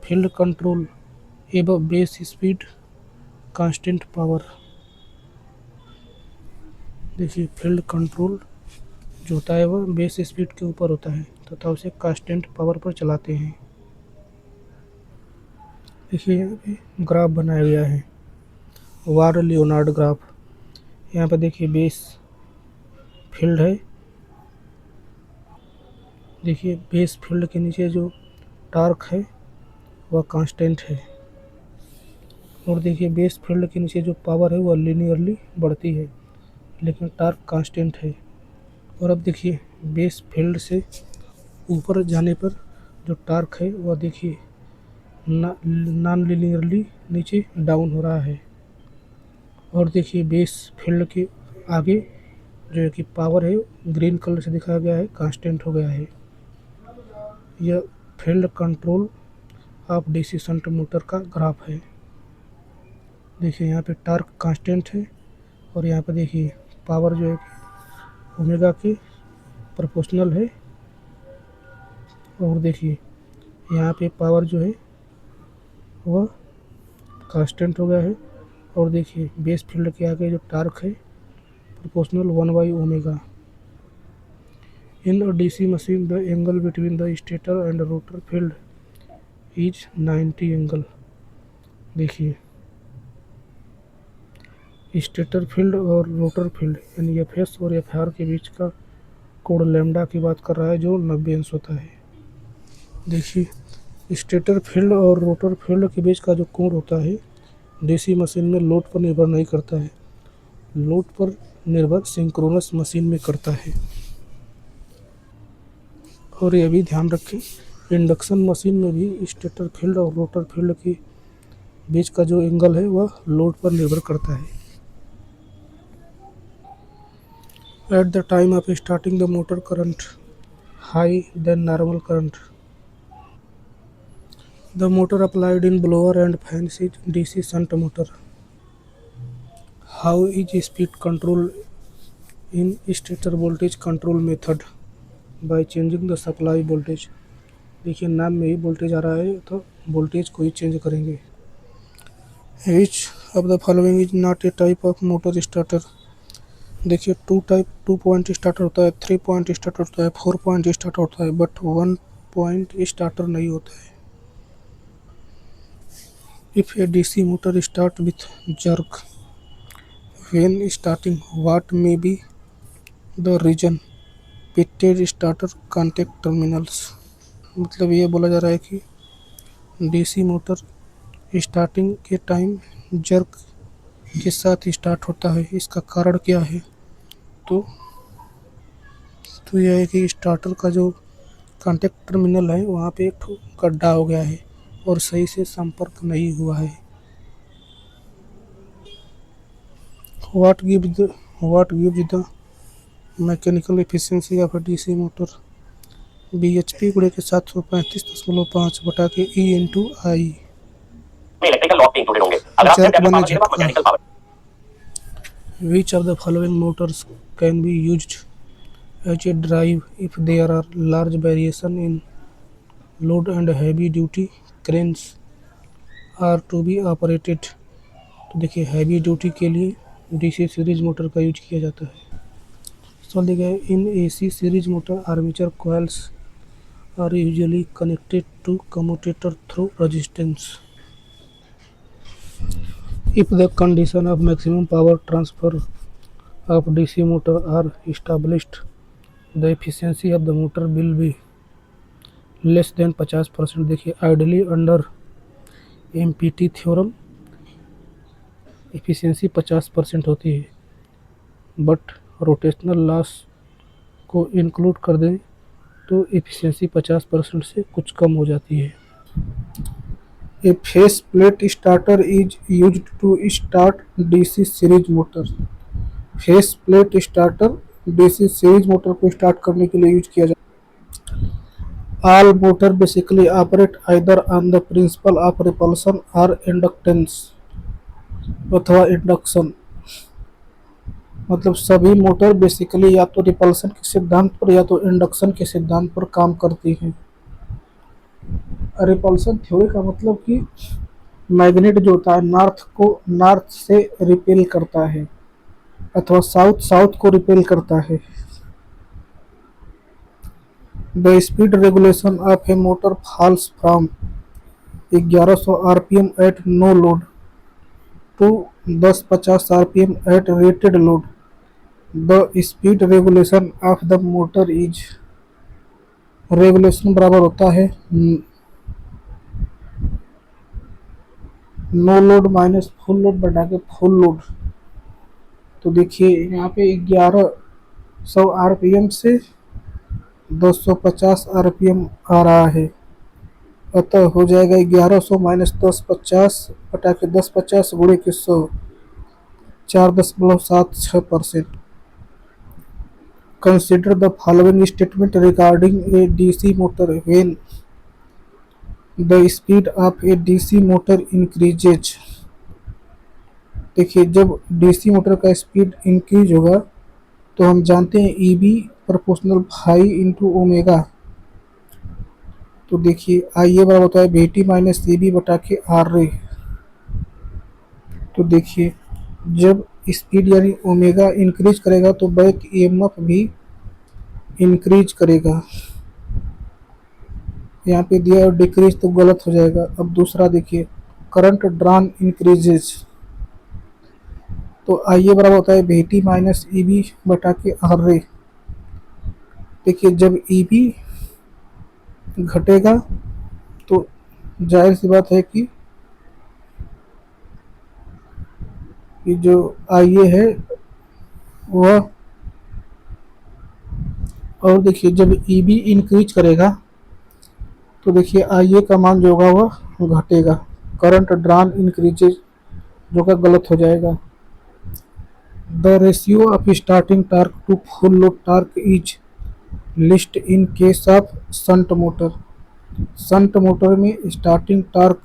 Field control above base speed constant power. देखिए फील्ड कंट्रोल जो होता है वह बेस स्पीड के ऊपर होता है तथा उसे कांस्टेंट पावर पर चलाते हैं। देखिए यहाँ पे ग्राफ बनाया गया है, वार लियोनार्ड ग्राफ। यहाँ पर देखिए बेस फील्ड है। देखिए बेस फील्ड के नीचे जो टार्क है वह कांस्टेंट है, और देखिए बेस फील्ड के नीचे जो पावर है वह लीनियरली बढ़ती है, लेकिन टार्क कांस्टेंट है। और अब देखिए बेस फील्ड से ऊपर जाने पर जो टार्क है वह देखिए नॉन लीनियरली नीचे डाउन हो रहा है। और देखिए बेस फील्ड के आगे जो है कि पावर है ग्रीन कलर से दिखाया गया है, कांस्टेंट हो गया है। यह field control of DC shunt motor का ग्राफ है। देखिए यहाँ पे टार्क कांस्टेंट है, और यहाँ पे देखिए पावर जो है ओमेगा के प्रोपोर्शनल है। और देखिए यहाँ पे पावर जो है वह कांस्टेंट हो गया है। और देखिए बेस फील्ड के आगे जो टार्क है प्रोपोर्शनल 1/ओमेगा। In a DC machine the angle between the stator and rotor field is 90 angle. देखिए स्टेटर फील्ड और रोटर फील्ड यानी एफ एस और एफ आर के बीच का कोण लैम्डा की बात कर रहा है, जो 90 अंश होता है। देखिए स्टेटर फील्ड और रोटर फील्ड के बीच का जो कोण होता है डीसी मशीन में लोड पर निर्भर नहीं करता है, लोड पर निर्भर सिंक्रोनस मशीन में करता है। और यह भी ध्यान रखें इंडक्शन मशीन में भी स्टेटर फील्ड और रोटर फील्ड के बीच का जो एंगल है वह लोड पर निर्भर करता है। At the time of starting the motor current high than normal current. The motor applied in blower and fans is DC shunt motor. How is speed control in stator voltage control method? By changing the supply voltage. देखिए नाम में ही voltage आ रहा है तो voltage को ही change करेंगे। Which of the following is not a type of motor starter? देखिए two point starter होता है, 3 पॉइंट स्टार्टर होता है, 4 पॉइंट स्टार्टर होता है, बट 1 पॉइंट स्टार्टर नहीं होता है। If a DC motor start with jerk when starting, what may be the reason? Pitted starter contact terminals. मतलब ये बोला जा रहा है कि डीसी मोटर स्टार्टिंग के टाइम जर्क के साथ स्टार्ट होता है, इसका कारण क्या है? तो यह है कि स्टार्टर का जो कॉन्टैक्ट टर्मिनल है वहाँ पे एक गड्ढा हो गया है और सही से संपर्क नहीं हुआ है। What gives the mechanical efficiency of a DC motor? BHP गुणे के 735.5 बटा के E/I। इलेक्ट्रिकल लॉक के इंक्लूडेड होंगे। अगर आप जर्क बने पावर झटका। Mechanical power Which of the following motors can be used as a drive if there are large variation in load and heavy duty cranes are to be operated? तो देखिए heavy duty के लिए DC series motor का use किया जाता है। सवाल दिया गया है in AC series motor armature coils are usually connected to commutator through resistance. If the condition of maximum power transfer of DC motor are established, the efficiency of the motor will be less than 50%। देखिए ideally under empty theorem efficiency 50% होती है, but rotational loss को include कर दें तो efficiency 50% से कुछ कम हो जाती है। A face plate starter is used to start DC series motor. Face plate starter DC series motor को स्टार्ट करने के लिए यूज किया जाता है। All motor basically operate either on the principle of repulsion और इंडक्टेंस अथवा इंडक्शन। मतलब सभी मोटर बेसिकली या तो रिपल्सन के सिद्धांत पर या तो इंडक्शन के सिद्धांत पर काम करती हैं। रिपल्सन थ्योरी का मतलब कि मैग्नेट जो होता है नॉर्थ को नॉर्थ से रिपेल करता है अथवा साउथ साउथ को रिपेल करता है। The speed regulation of a motor falls from 1100 RPM at no load to 1050 RPM at rated load. The speed regulation of the motor is regulation बराबर होता है no load minus full load बटा के full load. तो देखिए यहाँ पे 1100 RPM से 250 आरपीएम आ रहा है, अतः हो जाएगा 1100 माइनस 1050 बटा के 1050 गुणे के 100 4.76%। Consider the following statement regarding a DC motor when the speed of a DC motor increases. देखिए जब डीसी मोटर का स्पीड इंक्रीज होगा तो हम जानते हैं E B proportional phi into omega. तो देखिए आई ए बराबर होता है बीटी माइनस सी बी बटा के आर रे। तो देखिए जब स्पीड यानी ओमेगा इंक्रीज करेगा तो बैक ईएमएफ भी इंक्रीज करेगा। यहाँ पे दिया और डिक्रीज तो गलत हो जाएगा। अब दूसरा देखिए करंट ड्रॉन इंक्रीजेज। तो आई ए बराबर होता है बीटी माइनस ई बी बटा के आर रे। देखिए जब ई बी घटेगा तो जाहिर सी बात है कि जो आई ए है वह, और देखिए जब ई बी इंक्रीज करेगा तो देखिए आई ए का मान जो होगा वह घटेगा। करंट ड्रॉन इंक्रीजेज जो का गलत हो जाएगा। The ratio of starting torque to full load torque is least in case of shunt motor. Shunt motor में स्टार्टिंग टार्क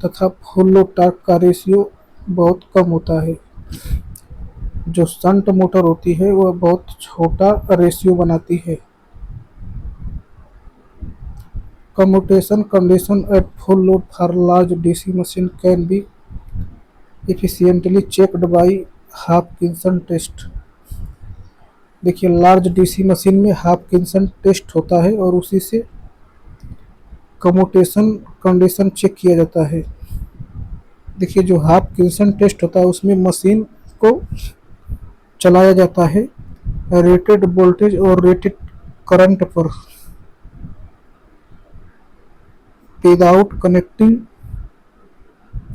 तथा फुल लोड टार्क का रेशियो बहुत कम होता है। जो शंट मोटर होती है वह बहुत छोटा रेशियो बनाती है। Commutation condition at full load for large DC machine can be efficiently checked by Hopkinson test. देखिए लार्ज डीसी मशीन में हाफकिंसन टेस्ट होता है और उसी से कम्यूटेशन कंडीशन चेक किया जाता है। देखिए जो हाफकिंसन टेस्ट होता है उसमें मशीन को चलाया जाता है रेटेड वोल्टेज और रेटेड करंट पर विदाउट कनेक्टिंग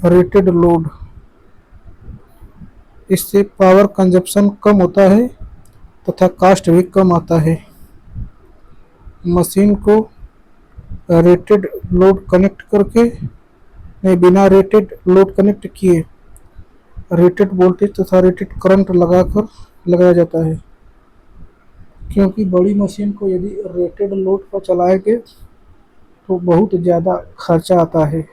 रेटेड लोड। इससे पावर कंजप्शन कम होता है तथा कास्ट भी कम आता है। मशीन को रेटेड लोड कनेक्ट करके नहीं, बिना रेटेड लोड कनेक्ट किए रेटेड वोल्टेज तथा रेटेड करंट लगाकर लगाया जाता है, क्योंकि बड़ी मशीन को यदि रेटेड लोड पर चलाएंगे तो बहुत ज़्यादा खर्चा आता है,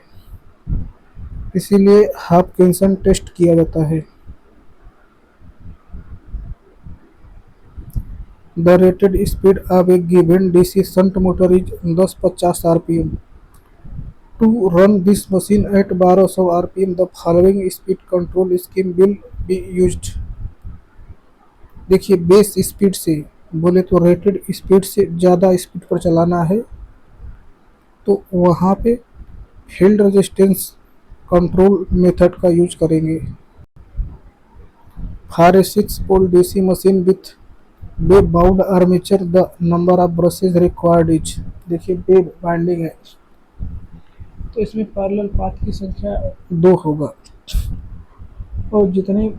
इसीलिए हाफकिंसन टेस्ट किया जाता है। The rated speed of a given DC shunt motor is 1050 RPM. To run this machine at 1200 RPM the following speed control scheme will be used. देखिए बेस स्पीड से बोले तो रेटेड स्पीड से ज़्यादा स्पीड पर चलाना है तो वहाँ पे फील्ड रेजिस्टेंस कंट्रोल मेथड का यूज करेंगे। For a 6 pole DC machine with wave wound armature the number of brushes required is. देखिए वेब बाइंडिंग है तो इसमें पैरेलल पाथ की संख्या 2 होगा और जितने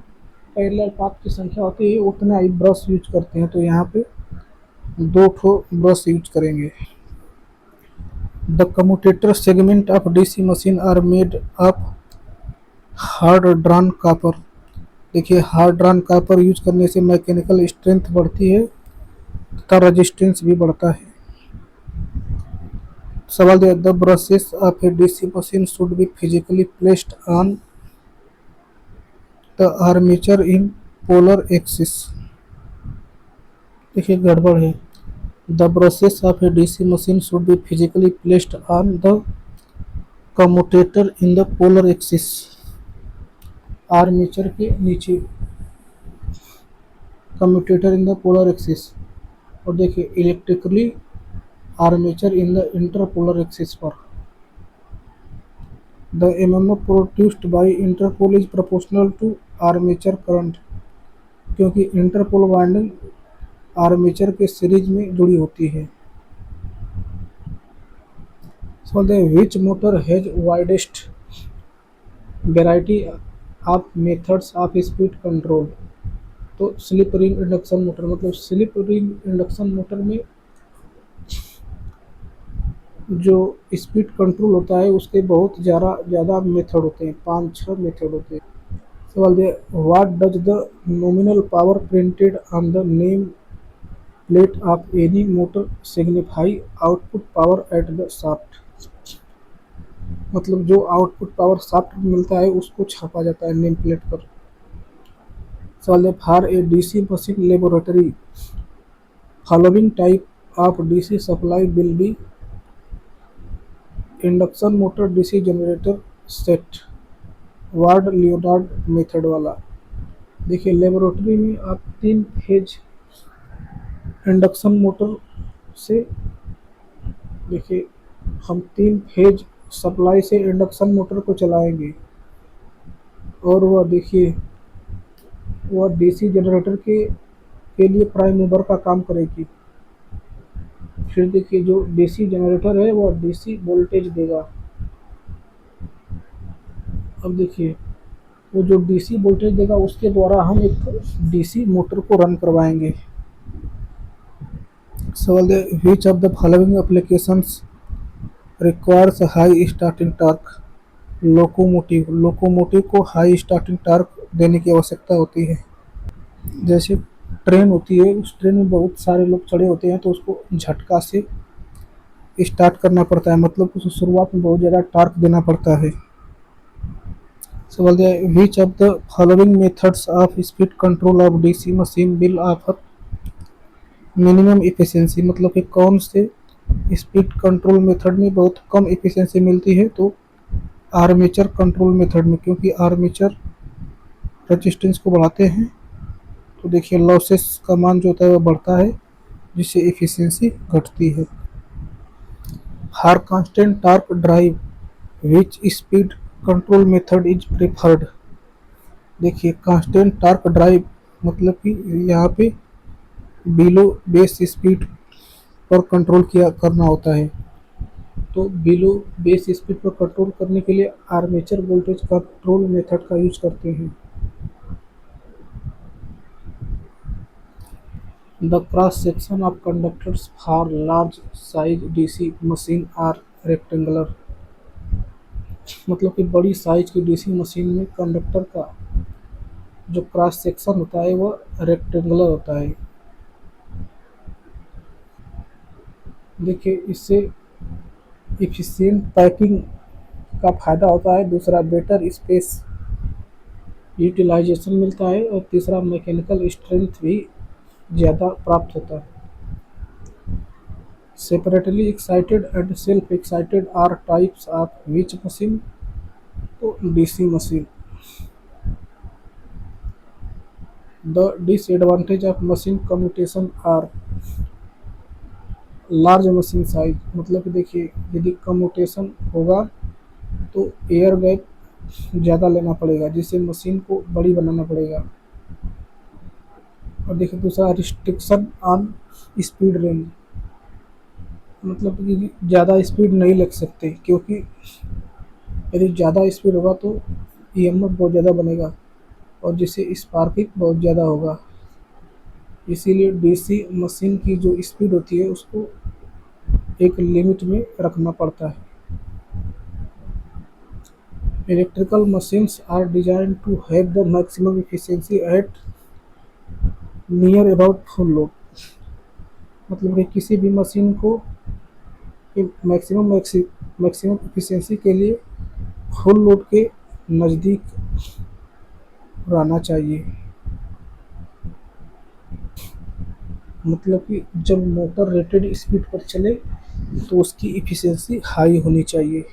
पैरेलल पाथ की संख्या होती है उतना ही ब्रश यूज करते हैं, तो यहाँ पे 2 ठो ब्रश यूज करेंगे। The commutator segment of DC machine are made of hard drawn copper. देखिए हार्ड ड्रॉन कॉपर यूज करने से मैकेनिकल स्ट्रेंथ बढ़ती है तथा रेजिस्टेंस भी बढ़ता है। सवाल दिया the brushes of a DC machine should be physically placed on the armature in polar axis. देखिए गड़बड़ है। The brushes of a DC machine should be physically placed on the commutator in the polar axis. Armature के नीचे, commutator in the polar axis. और देखिए electrically armature in the interpolar axis पर। The MMF produced by interpole is proportional to armature current, क्योंकि interpole winding armature के series में जुड़ी होती है। So the which motor has widest variety of methods of speed control. तो slip ring induction motor, मतलब slip ring induction motor में जो स्पीड कंट्रोल होता है उसके बहुत ज़्यादा मेथड होते हैं, 5-6 मेथड होते हैं। सवाल दे what does the nominal power printed on the name plate of any motor signify output power at the shaft. मतलब जो आउटपुट पावर शाफ्ट में मिलता है उसको छापा जाता है नेम प्लेट पर। सवाल है for a DC machine laboratory following type of DC supply will be induction motor, DC generator set, ward Leonard method वाला। देखिए लेबोरेटरी में आप 3 फेज इंडक्शन मोटर से, देखिए हम 3 फेज सप्लाई से इंडक्शन मोटर को चलाएंगे और वह देखिए वह डीसी जनरेटर के लिए प्राइम मूवर का काम करेगी। फिर देखिए जो डीसी जनरेटर है वह डीसी वोल्टेज देगा। अब देखिए वो जो डीसी वोल्टेज देगा उसके द्वारा हम एक डीसी मोटर को रन करवाएंगे। सवाल है which of the following applications requires high starting torque. Locomotive को हाई स्टार्टिंग टार्क देने की आवश्यकता होती है। जैसे ट्रेन होती है, उस ट्रेन में बहुत सारे लोग चढ़े होते हैं तो उसको झटका से स्टार्ट करना पड़ता है, मतलब उस शुरुआत में बहुत ज़्यादा टार्क देना पड़ता है। सवाल दिया है which of the following methods of speed control of DC machine will offer minimum efficiency. मतलब कि कौन से स्पीड कंट्रोल मेथड में बहुत कम इफिशियंसी मिलती है, तो आर्मेचर कंट्रोल मेथड में, क्योंकि आर्मेचर रेजिस्टेंस को बढ़ाते हैं तो देखिए लॉसेस का मान जो होता है वह बढ़ता है जिससे एफिशिएंसी घटती है। For constant torque drive which speed control method is preferred. देखिए कांस्टेंट टॉर्क ड्राइव मतलब कि यहाँ पे बिलो बेस स्पीड पर कंट्रोल करना होता है, तो बिलो बेस स्पीड पर कंट्रोल करने के लिए आर्मेचर वोल्टेज कंट्रोल मेथड का यूज करते हैं। The cross section of conductors for large size DC machine are rectangular। मतलब कि बड़ी साइज की डीसी मशीन में कंडक्टर का जो क्रॉस सेक्शन होता है वह रेक्टेंगुलर होता है। देखिए इससे एफिशिएंट पैकिंग का फ़ायदा होता है, दूसरा बेटर स्पेस यूटिलाइजेशन मिलता है और तीसरा मैकेनिकल स्ट्रेंथ भी ज़्यादा प्राप्त होता है। Separately excited and self excited are types of which machine? तो DC machine. The disadvantage of machine commutation are large machine size, मतलब कि देखिए यदि कम्यूटेशन होगा तो एयर गैप ज़्यादा लेना पड़ेगा जिससे मशीन को बड़ी बनाना पड़ेगा। और देखिए दूसरा रिस्ट्रिक्शन ऑन स्पीड रेंज, मतलब कि ज़्यादा स्पीड नहीं लग सकते क्योंकि यदि ज़्यादा स्पीड होगा तो ईएमएफ बहुत ज़्यादा बनेगा और जिससे स्पार्किंग बहुत ज़्यादा होगा। इसीलिए डीसी मशीन की जो स्पीड होती है उसको एक लिमिट में रखना पड़ता है। Electrical machines are design to have the maximum efficiency at near about full load, मतलब कि किसी भी मशीन को मैक्सिमम मैक्सिमम एफिशिएंसी के लिए फुल लोड के नज़दीक रहना चाहिए। मतलब कि जब मोटर रेटेड स्पीड पर चले तो उसकी एफिशिएंसी हाई होनी चाहिए।